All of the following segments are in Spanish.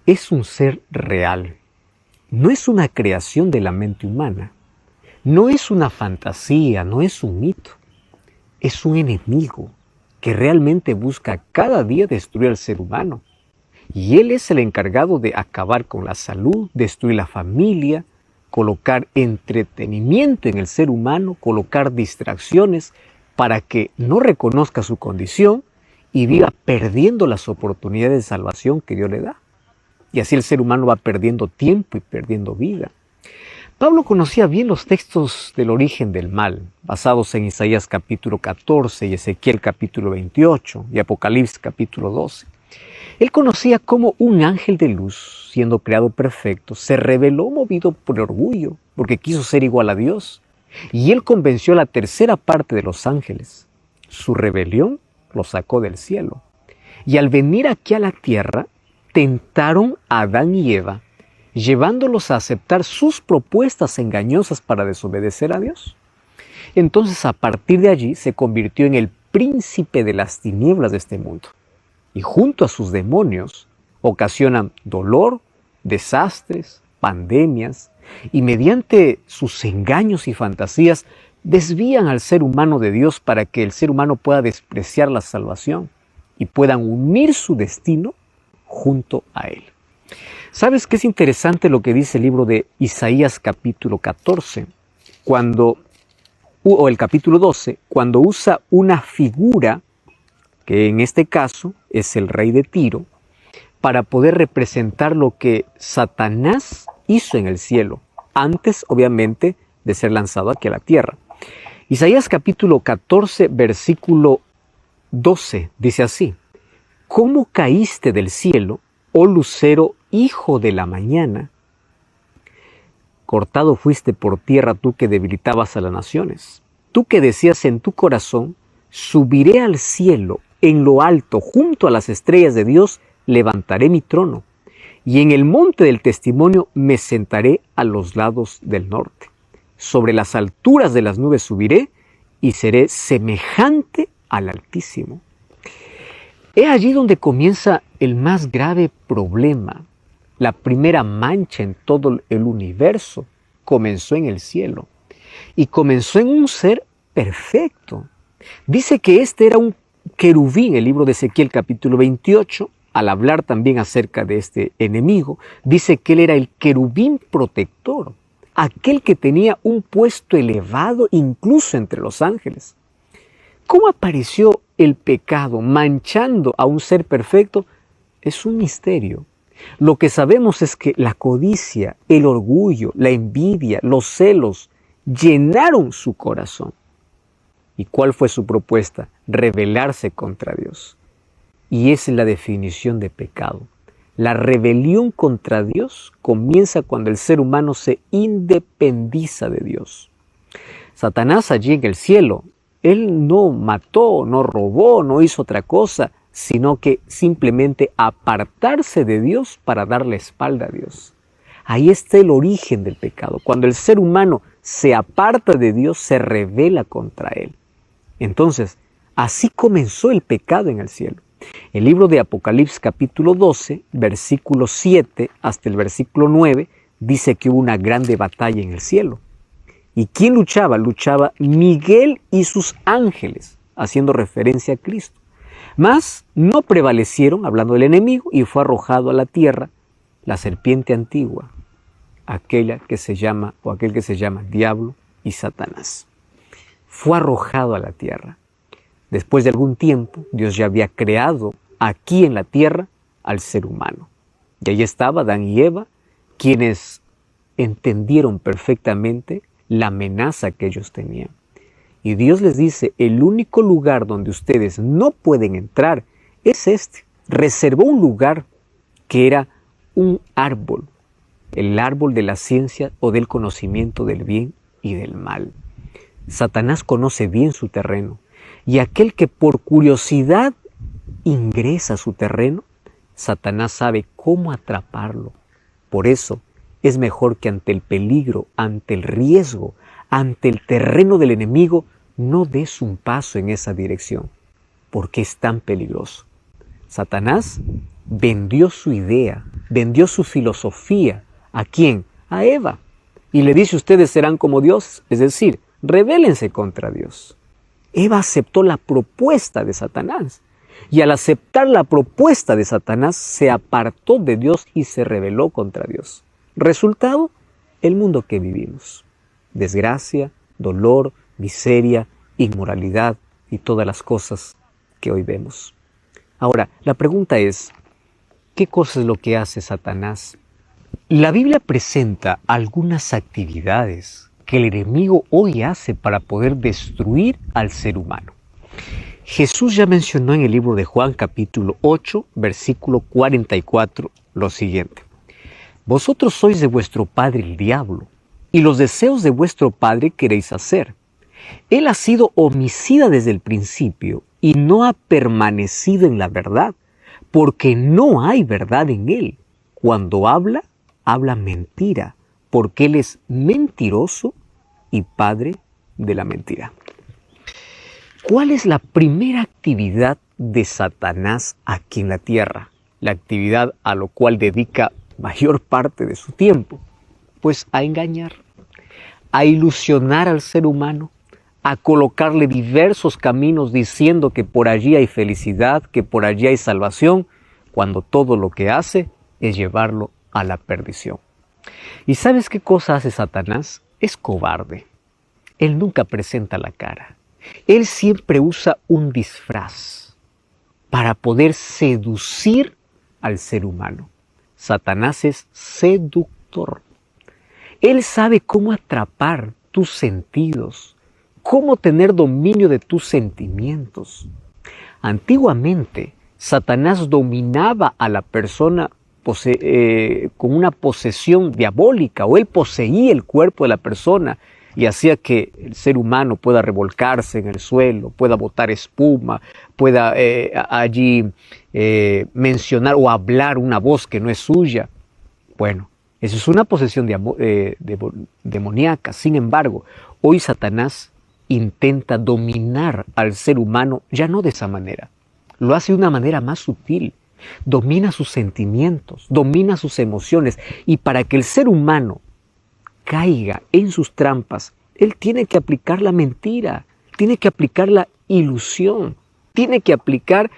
es un ser real. No es una creación de la mente humana. No es una fantasía, no es un mito. Es un enemigo que realmente busca cada día destruir al ser humano. Y él es el encargado de acabar con la salud, destruir la familia, colocar entretenimiento en el ser humano, colocar distracciones para que no reconozca su condición y viva perdiendo las oportunidades de salvación que Dios le da. Y así el ser humano va perdiendo tiempo y perdiendo vida. Pablo conocía bien los textos del origen del mal, basados en Isaías capítulo 14 y Ezequiel capítulo 28 y Apocalipsis capítulo 12. Él conocía cómo un ángel de luz, siendo creado perfecto, se rebeló movido por orgullo, porque quiso ser igual a Dios. Y él convenció a la tercera parte de los ángeles. Su rebelión lo sacó del cielo. Y al venir aquí a la tierra, tentaron a Adán y Eva, llevándolos a aceptar sus propuestas engañosas para desobedecer a Dios. Entonces, a partir de allí, se convirtió en el príncipe de las tinieblas de este mundo. Y junto a sus demonios ocasionan dolor, desastres, pandemias, y mediante sus engaños y fantasías desvían al ser humano de Dios para que el ser humano pueda despreciar la salvación y puedan unir su destino junto a él. ¿Sabes qué es interesante lo que dice el libro de Isaías capítulo 14? O el capítulo 12, cuando usa una figura, que en este caso es el rey de Tiro, para poder representar lo que Satanás hizo en el cielo, antes obviamente de ser lanzado aquí a la tierra. Isaías capítulo 14, versículo 12, dice así: ¿Cómo caíste del cielo, oh lucero, hijo de la mañana? Cortado fuiste por tierra tú que debilitabas a las naciones. Tú que decías en tu corazón: subiré al cielo, en lo alto, junto a las estrellas de Dios, levantaré mi trono. Y en el monte del testimonio me sentaré a los lados del norte. Sobre las alturas de las nubes subiré y seré semejante al Altísimo. He allí donde comienza el más grave problema. La primera mancha en todo el universo comenzó en el cielo. Y comenzó en un ser perfecto. Dice que este era un querubín, el libro de Ezequiel capítulo 28, al hablar también acerca de este enemigo, dice que él era el querubín protector, aquel que tenía un puesto elevado incluso entre los ángeles. ¿Cómo apareció el pecado manchando a un ser perfecto? Es un misterio. Lo que sabemos es que la codicia, el orgullo, la envidia, los celos llenaron su corazón. ¿Y cuál fue su propuesta? Rebelarse contra Dios. Y esa es la definición de pecado. La rebelión contra Dios comienza cuando el ser humano se independiza de Dios. Satanás allí en el cielo, él no mató, no robó, no hizo otra cosa, sino que simplemente apartarse de Dios para dar la espalda a Dios. Ahí está el origen del pecado. Cuando el ser humano se aparta de Dios, se rebela contra Él. Entonces, así comenzó el pecado en el cielo. El libro de Apocalipsis capítulo 12, versículo 7 hasta el versículo 9, dice que hubo una grande batalla en el cielo. ¿Y quién luchaba? Luchaba Miguel y sus ángeles, haciendo referencia a Cristo. Mas no prevalecieron, hablando del enemigo, y fue arrojado a la tierra la serpiente antigua, aquel que se llama Diablo y Satanás. Fue arrojado a la tierra. Después de algún tiempo, Dios ya había creado aquí en la tierra al ser humano. Y ahí estaba Adán y Eva, quienes entendieron perfectamente la amenaza que ellos tenían. Y Dios les dice, el único lugar donde ustedes no pueden entrar es este. Reservó un lugar que era un árbol, el árbol de la ciencia o del conocimiento del bien y del mal. Satanás conoce bien su terreno, y aquel que por curiosidad ingresa a su terreno, Satanás sabe cómo atraparlo. Por eso es mejor que ante el peligro, ante el riesgo, ante el terreno del enemigo, no des un paso en esa dirección, porque es tan peligroso. Satanás vendió su idea, vendió su filosofía. ¿A quién? A Eva. Y le dice, ustedes serán como Dios, es decir, rebélense contra Dios. Eva aceptó la propuesta de Satanás. Y al aceptar la propuesta de Satanás, se apartó de Dios y se rebeló contra Dios. Resultado, el mundo que vivimos. Desgracia, dolor, miseria, inmoralidad y todas las cosas que hoy vemos. Ahora, la pregunta es, ¿qué cosa es lo que hace Satanás? La Biblia presenta algunas actividades que el enemigo hoy hace para poder destruir al ser humano. Jesús ya mencionó en el libro de Juan capítulo 8, versículo 44, lo siguiente. Vosotros sois de vuestro padre el diablo, y los deseos de vuestro padre queréis hacer. Él ha sido homicida desde el principio y no ha permanecido en la verdad, porque no hay verdad en él. Cuando habla, habla mentira, porque él es mentiroso y padre de la mentira. ¿Cuál es la primera actividad de Satanás aquí en la tierra? La actividad a lo cual dedica mayor parte de su tiempo. Pues a engañar, a ilusionar al ser humano, a colocarle diversos caminos diciendo que por allí hay felicidad, que por allí hay salvación, cuando todo lo que hace es llevarlo a la perdición. ¿Y sabes qué cosa hace Satanás? Es cobarde. Él nunca presenta la cara. Él siempre usa un disfraz para poder seducir al ser humano. Satanás es seductor. Él sabe cómo atrapar tus sentidos, cómo tener dominio de tus sentimientos. Antiguamente, Satanás dominaba a la persona con una posesión diabólica, o él poseía el cuerpo de la persona y hacía que el ser humano pueda revolcarse en el suelo, pueda botar espuma, pueda allí mencionar o hablar una voz que no es suya. Bueno, eso es una posesión demoníaca. Sin embargo, hoy Satanás intenta dominar al ser humano ya no de esa manera. Lo hace de una manera más sutil. Domina sus sentimientos, domina sus emociones. Y para que el ser humano caiga en sus trampas, él tiene que aplicar la mentira, tiene que aplicar la ilusión, tiene que aplicar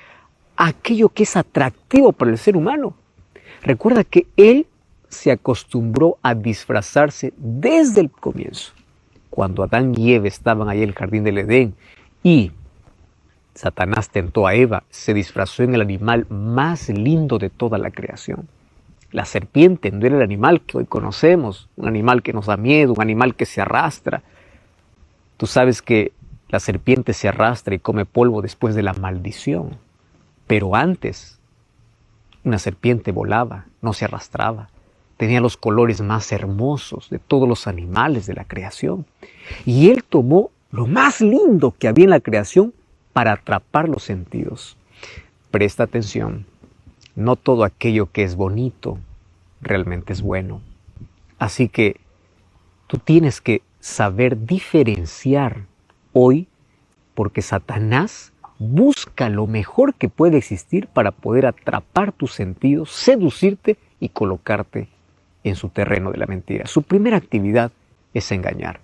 aquello que es atractivo para el ser humano. Recuerda que él se acostumbró a disfrazarse desde el comienzo. Cuando Adán y Eva estaban ahí en el jardín del Edén y Satanás tentó a Eva, se disfrazó en el animal más lindo de toda la creación. La serpiente no era el animal que hoy conocemos, un animal que nos da miedo, un animal que se arrastra. Tú sabes que la serpiente se arrastra y come polvo después de la maldición. Pero antes, una serpiente volaba, no se arrastraba. Tenía los colores más hermosos de todos los animales de la creación. Y él tomó lo más lindo que había en la creación para atrapar los sentidos. Presta atención. No todo aquello que es bonito realmente es bueno. Así que tú tienes que saber diferenciar hoy, porque Satanás busca lo mejor que puede existir para poder atrapar tus sentidos, seducirte y colocarte en su terreno de la mentira. Su primera actividad es engañar.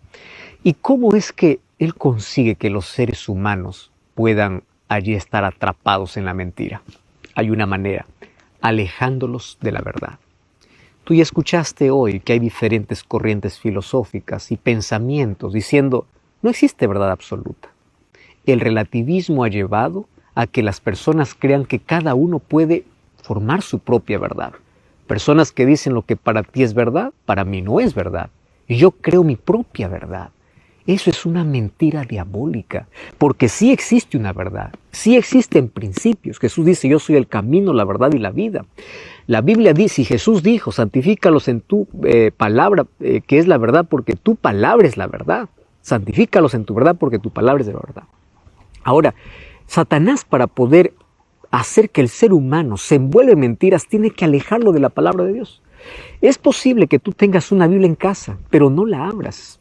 ¿Y cómo es que él consigue que los seres humanos puedan allí estar atrapados en la mentira? Hay una manera: alejándolos de la verdad. Tú ya escuchaste hoy que hay diferentes corrientes filosóficas y pensamientos diciendo, no existe verdad absoluta. El relativismo ha llevado a que las personas crean que cada uno puede formar su propia verdad. Personas que dicen lo que para ti es verdad, para mí no es verdad. Y yo creo mi propia verdad. Eso es una mentira diabólica, porque sí existe una verdad, sí existen principios. Jesús dice, yo soy el camino, la verdad y la vida. La Biblia dice, y Jesús dijo, santifícalos en tu palabra, que es la verdad, porque tu palabra es la verdad. Santifícalos en tu verdad, porque tu palabra es de la verdad. Ahora, Satanás, para poder hacer que el ser humano se envuelva en mentiras, tiene que alejarlo de la palabra de Dios. Es posible que tú tengas una Biblia en casa, pero no la abras.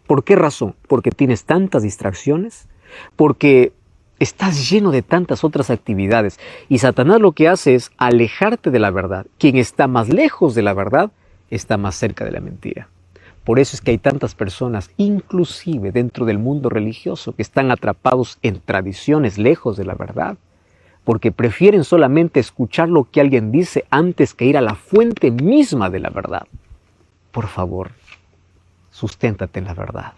¿Por qué razón? Porque tienes tantas distracciones, porque Estás lleno de tantas otras actividades y Satanás lo que hace es alejarte de la verdad. Quien está más lejos de la verdad está más cerca de la mentira. Por eso es que hay tantas personas, inclusive dentro del mundo religioso, que están atrapados en tradiciones lejos de la verdad, porque prefieren solamente escuchar lo que alguien dice antes que ir a la fuente misma de la verdad. Por favor, susténtate en la verdad.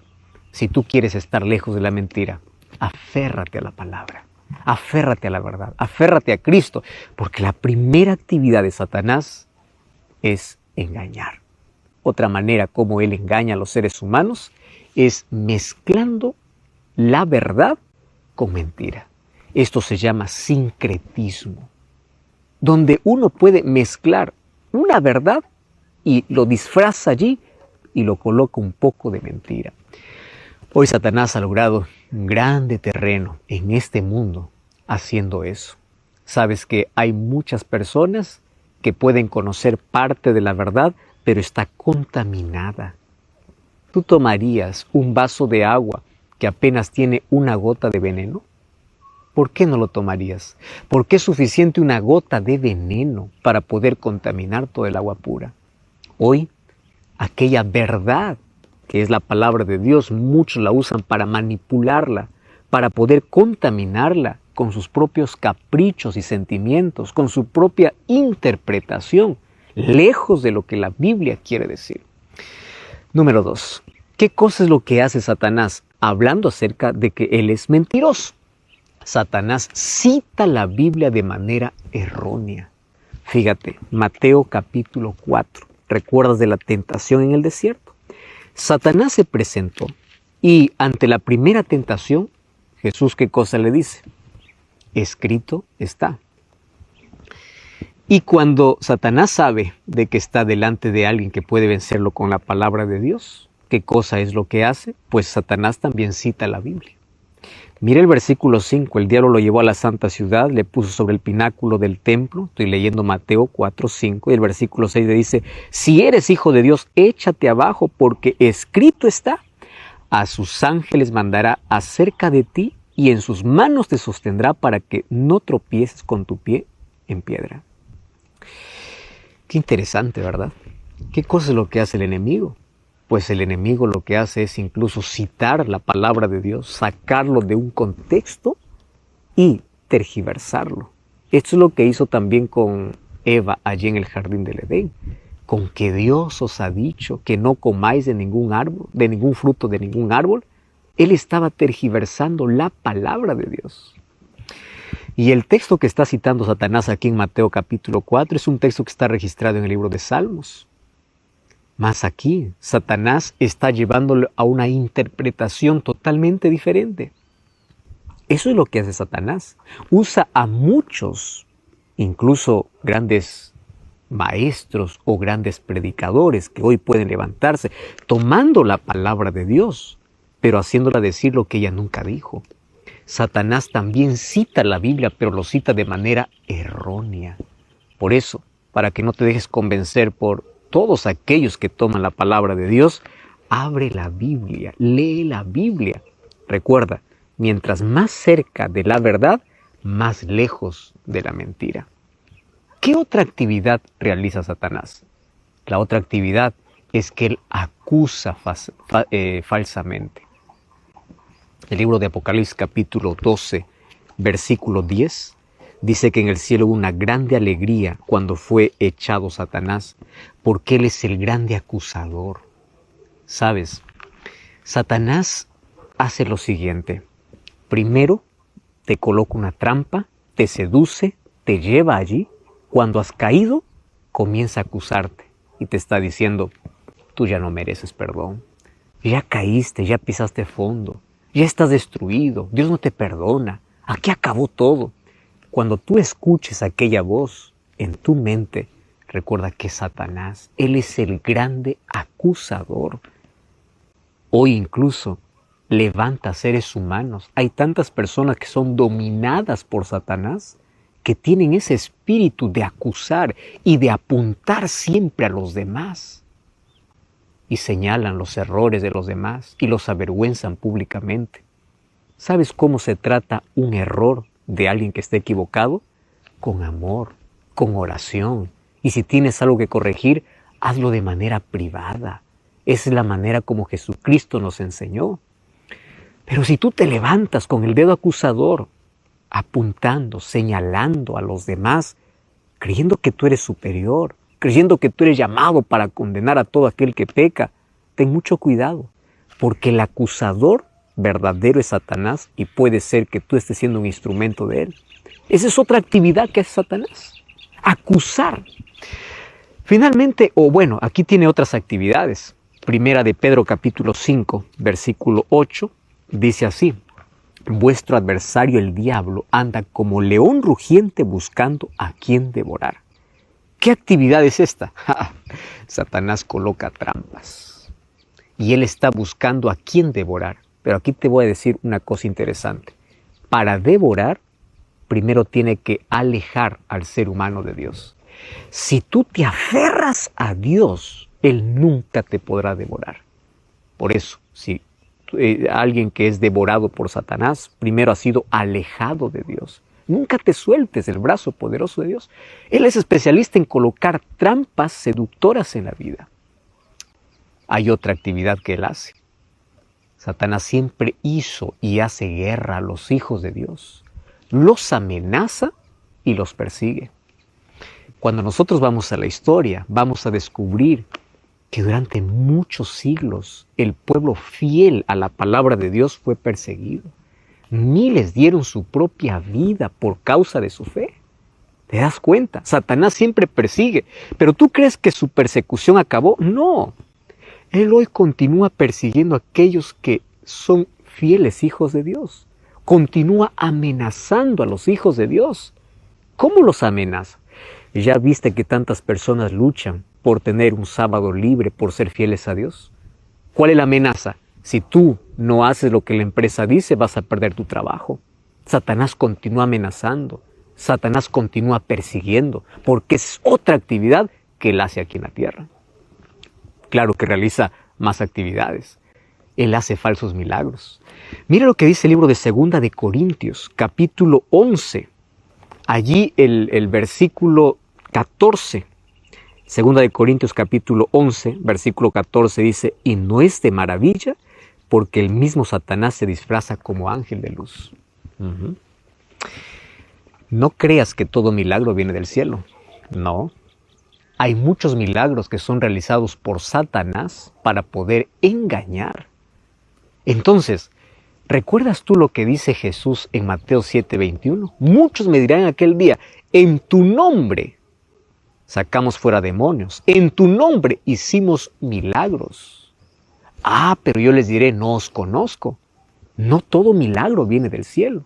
Si tú quieres estar lejos de la mentira, aférrate a la palabra, aférrate a la verdad, aférrate a Cristo, porque la primera actividad de Satanás es engañar. Otra manera como él engaña a los seres humanos es mezclando la verdad con mentira. Esto se llama sincretismo, donde uno puede mezclar una verdad y lo disfraza allí y lo coloca un poco de mentira. Hoy Satanás ha logrado un grande terreno en este mundo haciendo eso. Sabes que hay muchas personas que pueden conocer parte de la verdad, pero está contaminada. ¿Tú tomarías un vaso de agua que apenas tiene una gota de veneno? ¿Por qué no lo tomarías? Porque es suficiente una gota de veneno para poder contaminar todo el agua pura. Hoy, aquella verdad que es la palabra de Dios, muchos la usan para manipularla, para poder contaminarla con sus propios caprichos y sentimientos, con su propia interpretación, lejos de lo que la Biblia quiere decir. Número 2. ¿Qué cosa es lo que hace Satanás? Hablando acerca de que él es mentiroso. Satanás cita la Biblia de manera errónea. Fíjate, Mateo capítulo 4. ¿Recuerdas de la tentación en el desierto? Satanás se presentó y ante la primera tentación, Jesús, ¿qué cosa le dice? Escrito está. Y cuando Satanás sabe de que está delante de alguien que puede vencerlo con la palabra de Dios, ¿qué cosa es lo que hace? Pues Satanás también cita la Biblia. Mira el versículo 5, el diablo lo llevó a la santa ciudad, le puso sobre el pináculo del templo, estoy leyendo Mateo 4, 5, y el versículo 6 le dice, si eres hijo de Dios, échate abajo, porque escrito está, a sus ángeles mandará acerca de ti, y en sus manos te sostendrá para que no tropieces con tu pie en piedra. Qué interesante, ¿verdad? ¿Qué cosa es lo que hace el enemigo? Pues el enemigo lo que hace es incluso citar la palabra de Dios, sacarlo de un contexto y tergiversarlo. Esto es lo que hizo también con Eva allí en el jardín del Edén. Con que Dios os ha dicho que no comáis de ningún árbol, de ningún fruto de ningún árbol, él estaba tergiversando la palabra de Dios. Y el texto que está citando Satanás aquí en Mateo capítulo 4 es un texto que está registrado en el libro de Salmos. Más aquí, Satanás está llevándolo a una interpretación totalmente diferente. Eso es lo que hace Satanás. Usa a muchos, incluso grandes maestros o grandes predicadores que hoy pueden levantarse, tomando la palabra de Dios, pero haciéndola decir lo que ella nunca dijo. Satanás también cita la Biblia, pero lo cita de manera errónea. Por eso, para que no te dejes convencer por todos aquellos que toman la palabra de Dios, abre la Biblia, lee la Biblia. Recuerda, mientras más cerca de la verdad, más lejos de la mentira. ¿Qué otra actividad realiza Satanás? La otra actividad es que él acusa falsamente. El libro de Apocalipsis capítulo 12, versículo 10, dice que en el cielo hubo una grande alegría cuando fue echado Satanás, porque él es el grande acusador. ¿Sabes? Satanás hace lo siguiente. Primero, te coloca una trampa, te seduce, te lleva allí. Cuando has caído, comienza a acusarte y te está diciendo, tú ya no mereces perdón. Ya caíste, ya pisaste fondo, ya estás destruido, Dios no te perdona, aquí acabó todo. Cuando tú escuches aquella voz en tu mente, recuerda que Satanás, él es el grande acusador. Hoy incluso levanta seres humanos. Hay tantas personas que son dominadas por Satanás, que tienen ese espíritu de acusar y de apuntar siempre a los demás. Y señalan los errores de los demás y los avergüenzan públicamente. ¿Sabes cómo se trata un error de alguien que esté equivocado? Con amor, con oración. Y si tienes algo que corregir, hazlo de manera privada. Esa es la manera como Jesucristo nos enseñó. Pero si tú te levantas con el dedo acusador, apuntando, señalando a los demás, creyendo que tú eres superior, creyendo que tú eres llamado para condenar a todo aquel que peca, ten mucho cuidado, porque el acusador verdadero es Satanás y puede ser que tú estés siendo un instrumento de él. Esa es otra actividad que hace Satanás, acusar. Finalmente, aquí tiene otras actividades. Primera de Pedro capítulo 5, versículo 8, dice así: vuestro adversario el diablo anda como león rugiente buscando a quien devorar. ¿Qué actividad es esta? Satanás coloca trampas y él está buscando a quien devorar. Pero aquí te voy a decir una cosa interesante. Para devorar, primero tiene que alejar al ser humano de Dios. Si tú te aferras a Dios, Él nunca te podrá devorar. Por eso, si alguien que es devorado por Satanás, primero ha sido alejado de Dios. Nunca te sueltes del brazo poderoso de Dios. Él es especialista en colocar trampas seductoras en la vida. Hay otra actividad que él hace. Satanás siempre hizo y hace guerra a los hijos de Dios. Los amenaza y los persigue. Cuando nosotros vamos a la historia, vamos a descubrir que durante muchos siglos el pueblo fiel a la palabra de Dios fue perseguido. Miles dieron su propia vida por causa de su fe. ¿Te das cuenta? Satanás siempre persigue. ¿Pero tú crees que su persecución acabó? No. Él hoy continúa persiguiendo a aquellos que son fieles hijos de Dios. Continúa amenazando a los hijos de Dios. ¿Cómo los amenaza? ¿Ya viste que tantas personas luchan por tener un sábado libre, por ser fieles a Dios? ¿Cuál es la amenaza? Si tú no haces lo que la empresa dice, vas a perder tu trabajo. Satanás continúa amenazando. Satanás continúa persiguiendo, porque es otra actividad que él hace aquí en la tierra. Claro que realiza más actividades. Él hace falsos milagros. Mira lo que dice el libro de 2 de Corintios, capítulo 11. Allí el versículo 14. 2 de Corintios, capítulo 11, versículo 14 dice: y no es de maravilla, porque el mismo Satanás se disfraza como ángel de luz. No creas que todo milagro viene del cielo. No. Hay muchos milagros que son realizados por Satanás para poder engañar. Entonces, ¿recuerdas tú lo que dice Jesús en Mateo 7:21? Muchos me dirán en aquel día: en tu nombre sacamos fuera demonios, en tu nombre hicimos milagros. Pero yo les diré: no os conozco. No todo milagro viene del cielo.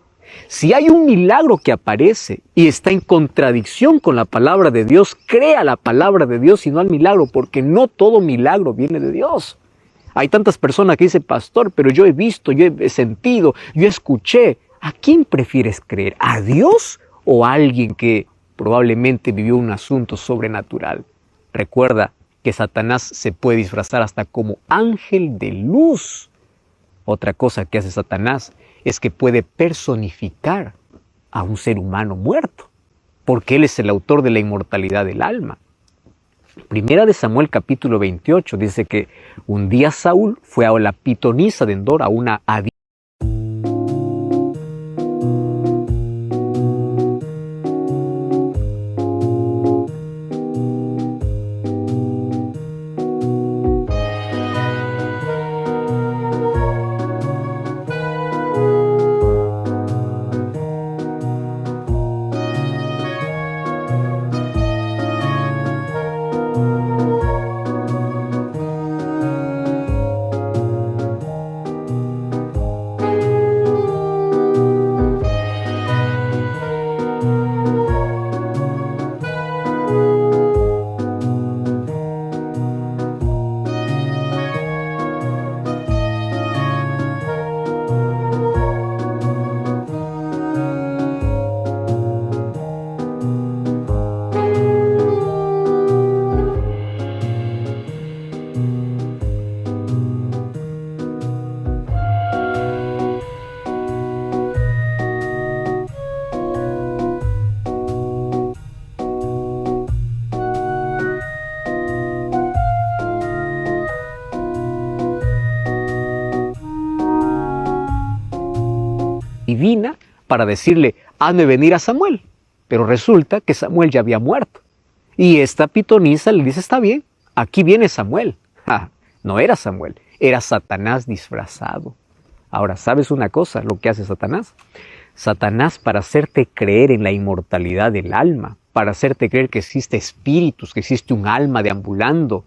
Si hay un milagro que aparece y está en contradicción con la palabra de Dios, crea la palabra de Dios y no al milagro, porque no todo milagro viene de Dios. Hay tantas personas que dicen: pastor, pero yo he visto, yo he sentido, yo escuché. ¿A quién prefieres creer? ¿A Dios o a alguien que probablemente vivió un asunto sobrenatural? Recuerda que Satanás se puede disfrazar hasta como ángel de luz. Otra cosa que hace Satanás es que puede personificar a un ser humano muerto, porque él es el autor de la inmortalidad del alma. Primera de Samuel capítulo 28 dice que un día Saúl fue a la pitonisa de Endor, a una divina para decirle, hazme venir a Samuel. Pero resulta que Samuel ya había muerto. Y esta pitonisa le dice, está bien, aquí viene Samuel. No era Samuel, era Satanás disfrazado. Ahora, ¿sabes una cosa? Lo que hace Satanás. Satanás, para hacerte creer en la inmortalidad del alma, para hacerte creer que existe espíritus, que existe un alma deambulando,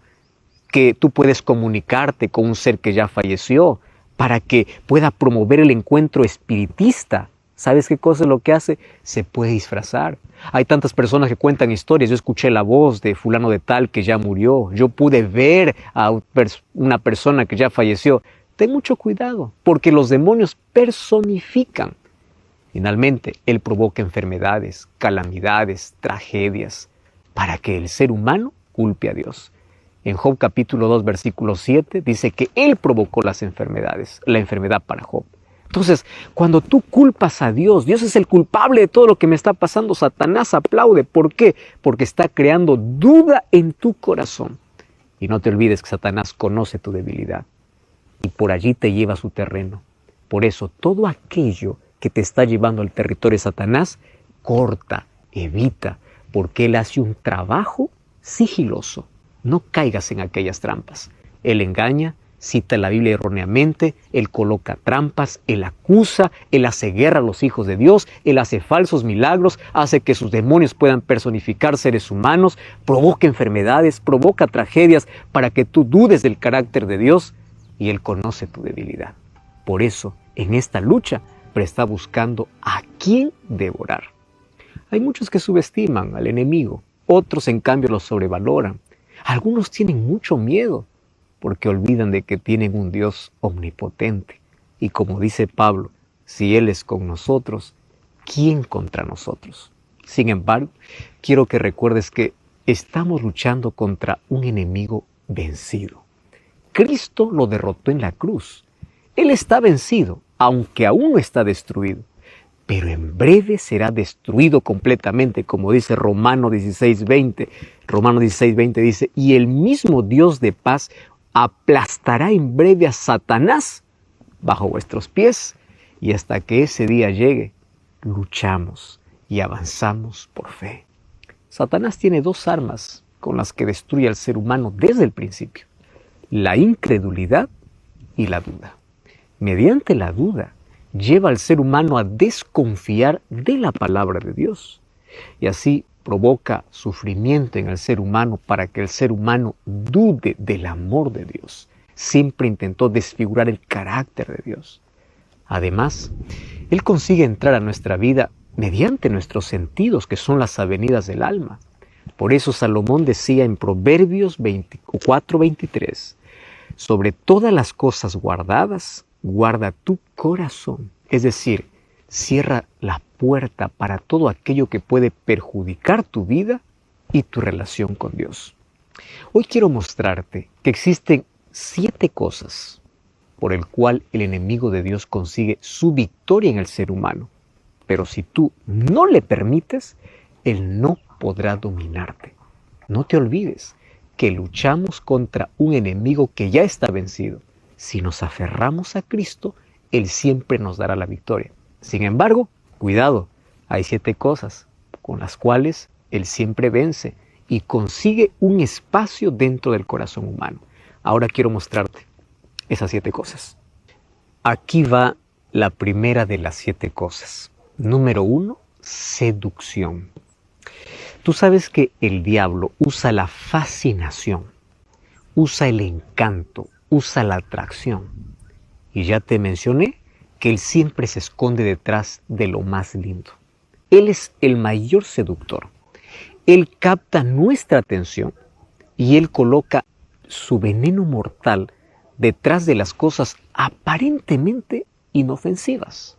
que tú puedes comunicarte con un ser que ya falleció, para que pueda promover el encuentro espiritista. ¿Sabes qué cosa es lo que hace? Se puede disfrazar. Hay tantas personas que cuentan historias. Yo escuché la voz de fulano de tal que ya murió. Yo pude ver a una persona que ya falleció. Ten mucho cuidado, porque los demonios personifican. Finalmente, él provoca enfermedades, calamidades, tragedias, para que el ser humano culpe a Dios. En Job capítulo 2, versículo 7, dice que él provocó las enfermedades, la enfermedad para Job. Entonces, cuando tú culpas a Dios, Dios es el culpable de todo lo que me está pasando, Satanás aplaude. ¿Por qué? Porque está creando duda en tu corazón. Y no te olvides que Satanás conoce tu debilidad y por allí te lleva a su terreno. Por eso, todo aquello que te está llevando al territorio de Satanás, corta, evita, porque él hace un trabajo sigiloso. No caigas en aquellas trampas. Él engaña, cita la Biblia erróneamente, él coloca trampas, él acusa, él hace guerra a los hijos de Dios, él hace falsos milagros, hace que sus demonios puedan personificar seres humanos, provoca enfermedades, provoca tragedias para que tú dudes del carácter de Dios, y él conoce tu debilidad. Por eso, en esta lucha, pero está buscando a quién devorar. Hay muchos que subestiman al enemigo, otros en cambio lo sobrevaloran. Algunos tienen mucho miedo porque olvidan de que tienen un Dios omnipotente. Y como dice Pablo, si Él es con nosotros, ¿quién contra nosotros? Sin embargo, quiero que recuerdes que estamos luchando contra un enemigo vencido. Cristo lo derrotó en la cruz. Él está vencido, aunque aún no está destruido, pero en breve será destruido completamente, como dice Romanos 16:20. Romanos 16:20 dice, y el mismo Dios de paz aplastará en breve a Satanás bajo vuestros pies, y hasta que ese día llegue, luchamos y avanzamos por fe. Satanás tiene dos armas con las que destruye al ser humano desde el principio: la incredulidad y la duda. Mediante la duda, lleva al ser humano a desconfiar de la palabra de Dios. Y así provoca sufrimiento en el ser humano para que el ser humano dude del amor de Dios. Siempre intentó desfigurar el carácter de Dios. Además, él consigue entrar a nuestra vida mediante nuestros sentidos, que son las avenidas del alma. Por eso Salomón decía en Proverbios 4:23, sobre todas las cosas guardadas, guarda tu corazón. Es decir, cierra la puerta para todo aquello que puede perjudicar tu vida y tu relación con Dios. Hoy quiero mostrarte que existen 7 cosas por el cual el enemigo de Dios consigue su victoria en el ser humano. Pero si tú no le permites, él no podrá dominarte. No te olvides que luchamos contra un enemigo que ya está vencido. Si nos aferramos a Cristo, Él siempre nos dará la victoria. Sin embargo, cuidado, hay 7 cosas con las cuales Él siempre vence y consigue un espacio dentro del corazón humano. Ahora quiero mostrarte esas 7 cosas. Aquí va la primera de las 7 cosas. Número 1, seducción. Tú sabes que el diablo usa la fascinación, usa el encanto, usa la atracción. Y ya te mencioné que él siempre se esconde detrás de lo más lindo. Él es el mayor seductor. Él capta nuestra atención y él coloca su veneno mortal detrás de las cosas aparentemente inofensivas.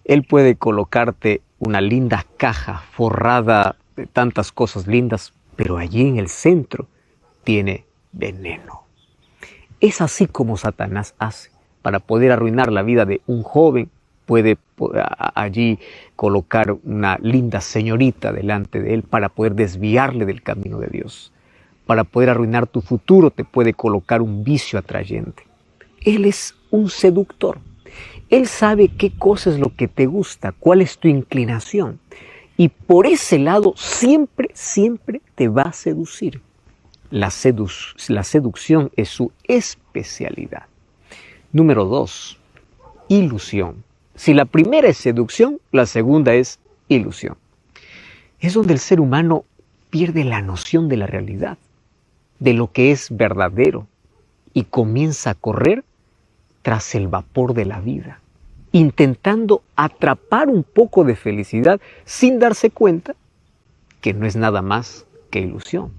Él puede colocarte una linda caja forrada de tantas cosas lindas, pero allí en el centro tiene veneno. Es así como Satanás hace. Para poder arruinar la vida de un joven, puede allí colocar una linda señorita delante de él para poder desviarle del camino de Dios. Para poder arruinar tu futuro, te puede colocar un vicio atrayente. Él es un seductor. Él sabe qué cosa es lo que te gusta, cuál es tu inclinación. Y por ese lado siempre, siempre te va a seducir. La seducción es su especialidad. Número 2, ilusión. Si la primera es seducción, la segunda es ilusión. Es donde el ser humano pierde la noción de la realidad, de lo que es verdadero, y comienza a correr tras el vapor de la vida, intentando atrapar un poco de felicidad sin darse cuenta que no es nada más que ilusión.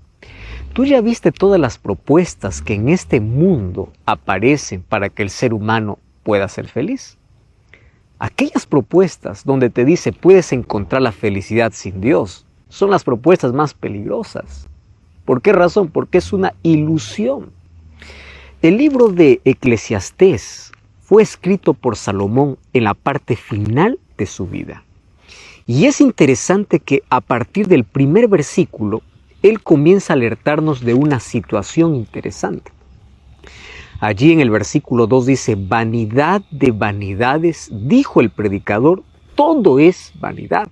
Tú ya viste todas las propuestas que en este mundo aparecen para que el ser humano pueda ser feliz. Aquellas propuestas donde te dice puedes encontrar la felicidad sin Dios son las propuestas más peligrosas. ¿Por qué razón? Porque es una ilusión. El libro de Eclesiastés fue escrito por Salomón en la parte final de su vida. Y es interesante que a partir del primer versículo, él comienza a alertarnos de una situación interesante. Allí en el versículo 2 dice, vanidad de vanidades, dijo el predicador, todo es vanidad.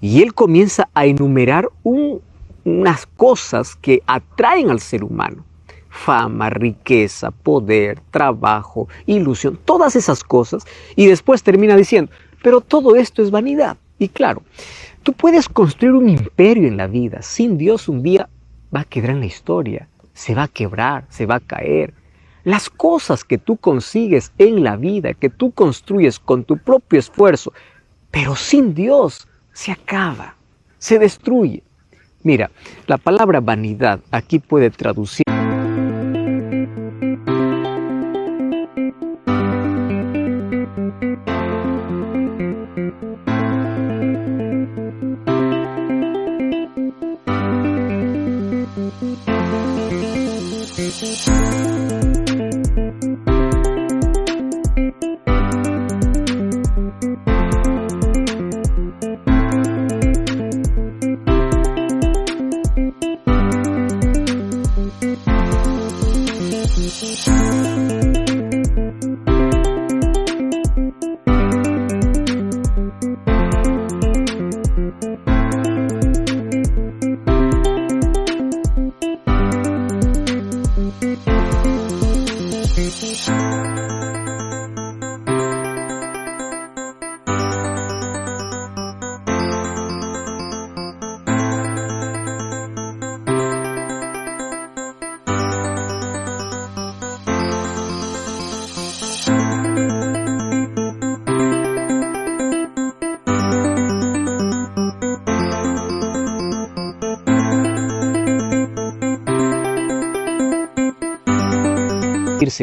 Y él comienza a enumerar unas cosas que atraen al ser humano. Fama, riqueza, poder, trabajo, ilusión, todas esas cosas. Y después termina diciendo, pero todo esto es vanidad. Y claro, tú puedes construir un imperio en la vida. Sin Dios un día va a quedar en la historia. Se va a quebrar, se va a caer. Las cosas que tú consigues en la vida, que tú construyes con tu propio esfuerzo, pero sin Dios, se acaba, se destruye. Mira, la palabra vanidad aquí puede traducir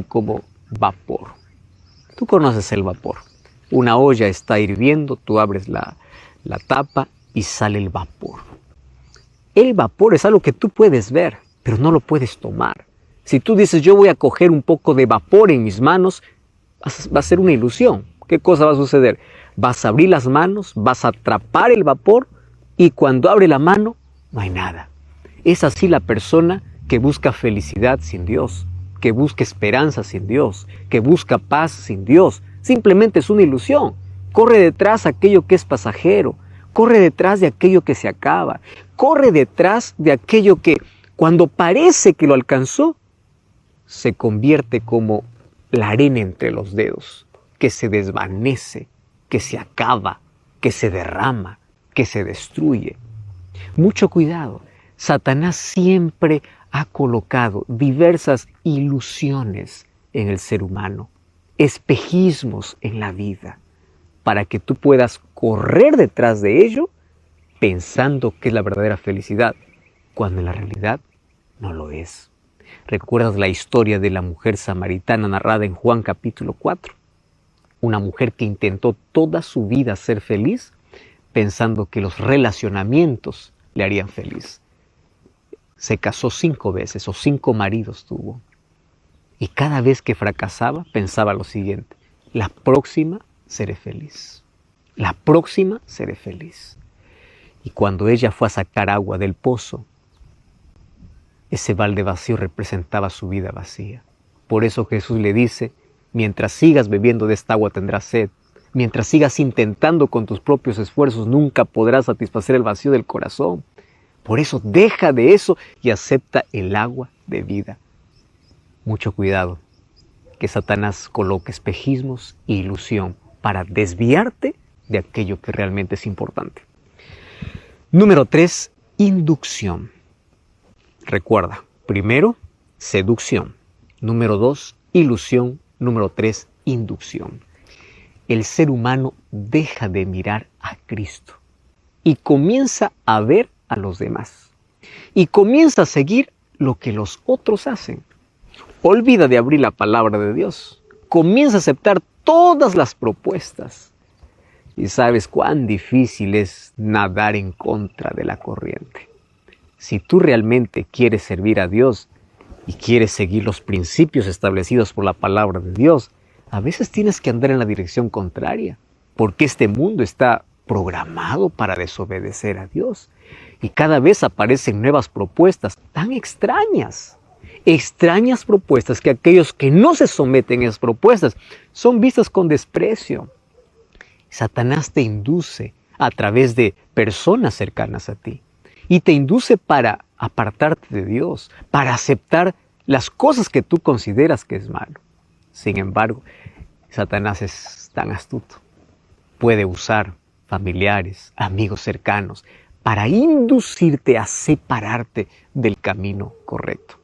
como vapor. Tú conoces el vapor. Una olla está hirviendo, tú abres la tapa y sale el vapor. El vapor es algo que tú puedes ver, pero no lo puedes tomar. Si tú dices, yo voy a coger un poco de vapor en mis manos, va a ser una ilusión. ¿Qué cosa va a suceder? Vas a abrir las manos, vas a atrapar el vapor y cuando abre la mano, no hay nada. Es así la persona que busca felicidad sin Dios, que busca esperanza sin Dios, que busca paz sin Dios. Simplemente es una ilusión. Corre detrás de aquello que es pasajero, corre detrás de aquello que se acaba, corre detrás de aquello que cuando parece que lo alcanzó, se convierte como la arena entre los dedos, que se desvanece, que se acaba, que se derrama, que se destruye. Mucho cuidado. Satanás siempre ha colocado diversas ilusiones en el ser humano, espejismos en la vida, para que tú puedas correr detrás de ello pensando que es la verdadera felicidad, cuando en la realidad no lo es. ¿Recuerdas la historia de la mujer samaritana narrada en Juan capítulo 4? Una mujer que intentó toda su vida ser feliz pensando que los relacionamientos le harían feliz. Se casó 5 veces o 5 maridos tuvo. Y cada vez que fracasaba pensaba lo siguiente: la próxima seré feliz. La próxima seré feliz. Y cuando ella fue a sacar agua del pozo, ese balde vacío representaba su vida vacía. Por eso Jesús le dice, Mientras sigas bebiendo de esta agua tendrás sed. Mientras sigas intentando con tus propios esfuerzos, nunca podrás satisfacer el vacío del corazón. Por eso deja de eso y acepta el agua de vida. Mucho cuidado, que Satanás coloque espejismos e ilusión para desviarte de aquello que realmente es importante. Número 3, inducción. Recuerda, primero, seducción. Número 2, ilusión. Número 3, inducción. El ser humano deja de mirar a Cristo y comienza a ver a los demás. Y comienza a seguir lo que los otros hacen. Olvida de abrir la palabra de Dios. Comienza a aceptar todas las propuestas. Y sabes cuán difícil es nadar en contra de la corriente. Si tú realmente quieres servir a Dios y quieres seguir los principios establecidos por la palabra de Dios, a veces tienes que andar en la dirección contraria, porque este mundo está programado para desobedecer a Dios. Y cada vez aparecen nuevas propuestas tan extrañas. Extrañas propuestas que aquellos que no se someten a esas propuestas son vistas con desprecio. Satanás te induce a través de personas cercanas a ti y te induce para apartarte de Dios, para aceptar las cosas que tú consideras que es malo. Sin embargo, Satanás es tan astuto. Puede usar familiares, amigos cercanos, para inducirte a separarte del camino correcto.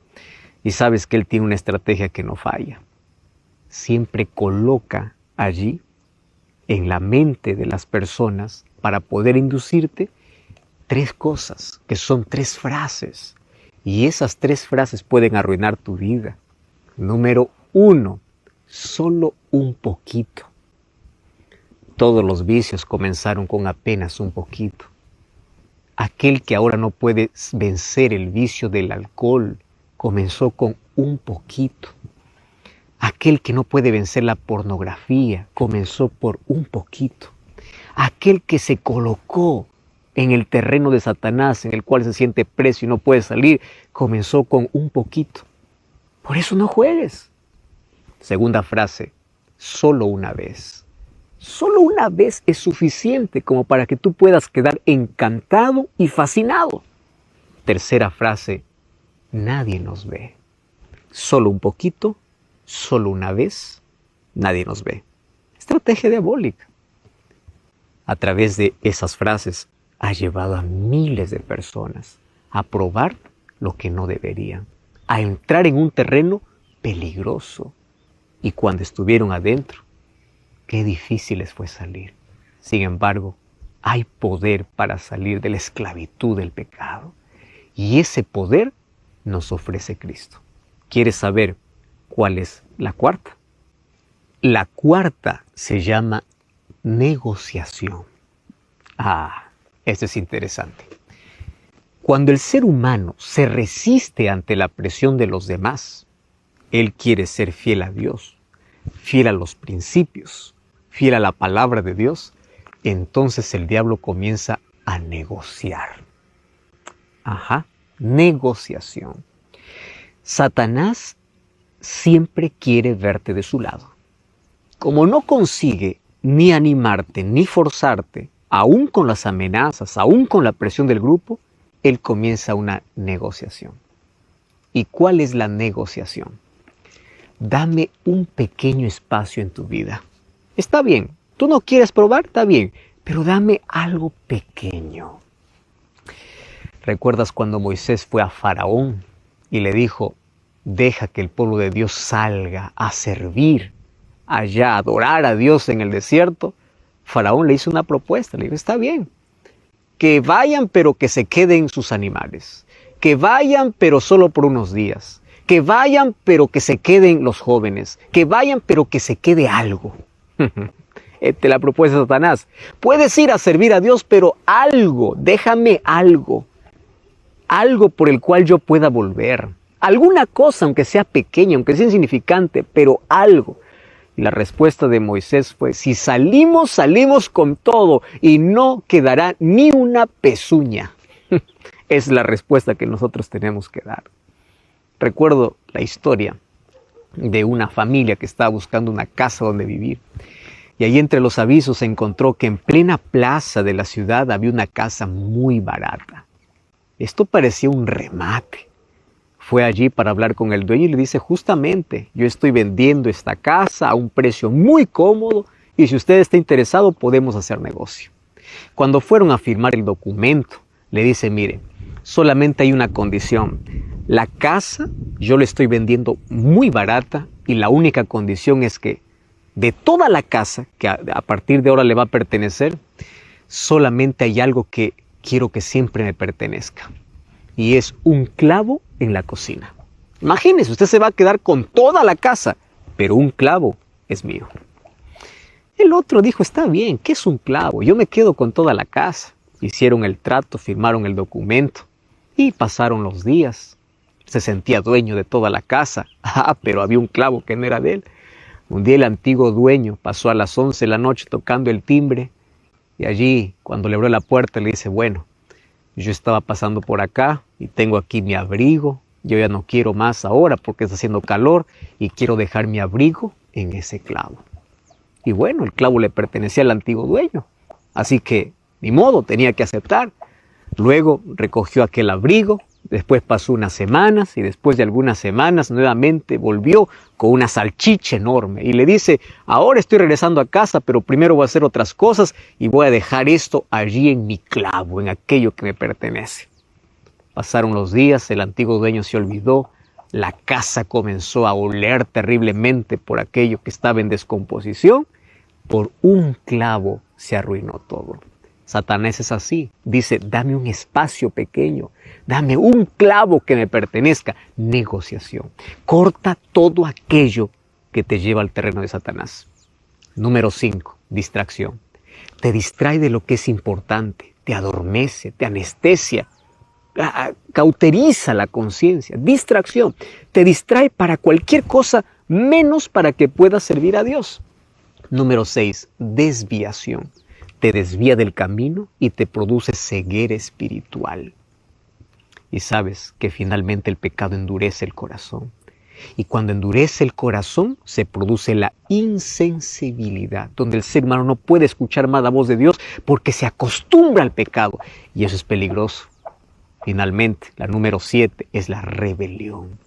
Y sabes que él tiene una estrategia que no falla. Siempre coloca allí, en la mente de las personas, para poder inducirte, 3 cosas, que son 3 frases. Y esas 3 frases pueden arruinar tu vida. Número 1, solo un poquito. Todos los vicios comenzaron con apenas un poquito. Aquel que ahora no puede vencer el vicio del alcohol comenzó con un poquito. Aquel que no puede vencer la pornografía comenzó por un poquito. Aquel que se colocó en el terreno de Satanás, en el cual se siente preso y no puede salir, comenzó con un poquito. Por eso no juegues. Segunda frase, solo una vez. Solo una vez es suficiente como para que tú puedas quedar encantado y fascinado. Tercera frase, nadie nos ve. Solo un poquito, solo una vez, nadie nos ve. Estrategia diabólica. A través de esas frases ha llevado a miles de personas a probar lo que no deberían, a entrar en un terreno peligroso. Y cuando estuvieron adentro, qué difícil les fue salir. Sin embargo, hay poder para salir de la esclavitud del pecado. Y ese poder nos ofrece Cristo. ¿Quieres saber cuál es la cuarta? La cuarta se llama negociación. Esto es interesante. Cuando el ser humano se resiste ante la presión de los demás, él quiere ser fiel a Dios, fiel a los principios, fiel a la palabra de Dios, entonces el diablo comienza a negociar. Negociación. Satanás siempre quiere verte de su lado. Como no consigue ni animarte ni forzarte, aún con las amenazas, aún con la presión del grupo, él comienza una negociación. ¿Y cuál es la negociación? Dame un pequeño espacio en tu vida. Está bien, tú no quieres probar, está bien, pero dame algo pequeño. ¿Recuerdas cuando Moisés fue a Faraón y le dijo, deja que el pueblo de Dios salga a servir allá, a adorar a Dios en el desierto? Faraón le hizo una propuesta, le dijo, está bien, que vayan pero que se queden sus animales, que vayan pero solo por unos días, que vayan pero que se queden los jóvenes, que vayan pero que se quede algo. Te la propuesta de Satanás. Puedes ir a servir a Dios, pero algo, déjame algo por el cual yo pueda volver. Alguna cosa, aunque sea pequeña, aunque sea insignificante, pero algo. Y la respuesta de Moisés fue, si salimos, salimos con todo y no quedará ni una pezuña. Es la respuesta que nosotros tenemos que dar. Recuerdo la historia de una familia que estaba buscando una casa donde vivir. Y ahí entre los avisos se encontró que en plena plaza de la ciudad había una casa muy barata. Esto parecía un remate. Fue allí para hablar con el dueño y le dice: justamente, yo estoy vendiendo esta casa a un precio muy cómodo y si usted está interesado podemos hacer negocio. Cuando fueron a firmar el documento, le dice: mire, solamente hay una condición. La casa yo le estoy vendiendo muy barata y la única condición es que de toda la casa, que a partir de ahora le va a pertenecer, solamente hay algo que quiero que siempre me pertenezca. Y es un clavo en la cocina. Imagínese, usted se va a quedar con toda la casa, pero un clavo es mío. El otro dijo: está bien, ¿qué es un clavo? Yo me quedo con toda la casa. Hicieron el trato, firmaron el documento y pasaron los días. Se sentía dueño de toda la casa, pero había un clavo que no era de él. Un día el antiguo dueño pasó a las 11 de la noche tocando el timbre y allí, cuando le abrió la puerta, le dice: bueno, yo estaba pasando por acá y tengo aquí mi abrigo. Yo ya no quiero más ahora porque está haciendo calor y quiero dejar mi abrigo en ese clavo. Y bueno, el clavo le pertenecía al antiguo dueño, así que ni modo, tenía que aceptar. Luego recogió aquel abrigo, después pasó unas semanas y después de algunas semanas nuevamente volvió con una salchicha enorme y le dice: ahora estoy regresando a casa, pero primero voy a hacer otras cosas y voy a dejar esto allí en mi clavo, en aquello que me pertenece. Pasaron los días, el antiguo dueño se olvidó, la casa comenzó a oler terriblemente por aquello que estaba en descomposición. Por un clavo se arruinó todo. Satanás es así, dice: dame un espacio pequeño, dame un clavo que me pertenezca. Negociación. Corta todo aquello que te lleva al terreno de Satanás. Número 5, distracción. Te distrae de lo que es importante, te adormece, te anestesia, cauteriza la conciencia. Distracción. Te distrae para cualquier cosa menos para que puedas servir a Dios. Número 6, desviación. Te desvía del camino y te produce ceguera espiritual. Y sabes que finalmente el pecado endurece el corazón. Y cuando endurece el corazón se produce la insensibilidad, donde el ser humano no puede escuchar más la voz de Dios porque se acostumbra al pecado. Y eso es peligroso. Finalmente, la número 7 es la rebelión.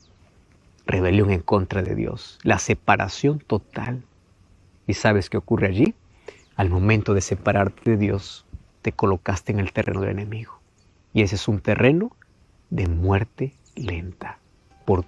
Rebelión en contra de Dios. La separación total. ¿Y sabes qué ocurre allí? Al momento de separarte de Dios, te colocaste en el terreno del enemigo. Y ese es un terreno de muerte lenta. ¿Por qué?